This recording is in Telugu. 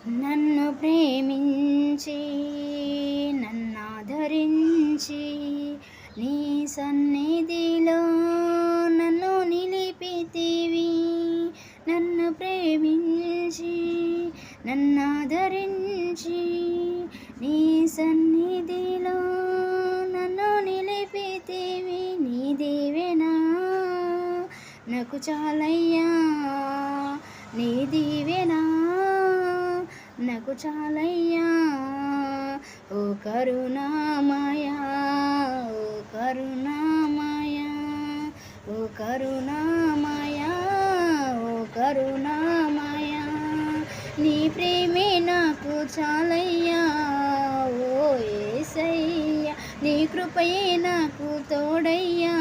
నన్ను ప్రేమించి నన్నాదరించి నీ సన్నిధిలో నన్ను నిలిపితివి. నన్ను ప్రేమించి నన్నాదరించి నీ సన్నిధిలో నన్ను నిలిపితివి. నీ దీవెనా నాకు చాలయ్యా, నీ దీవెనా నాకు చాలయ్యా. ఓ కరుణామయా, ఓ కరుణామయా, ఓ కరుణామయా, ఓ కరుణామయా. నీ ప్రేమే నాకు చాలయ్యా ఓ యేసయ్యా. నీ కృపయే నాకు తోడయ్యా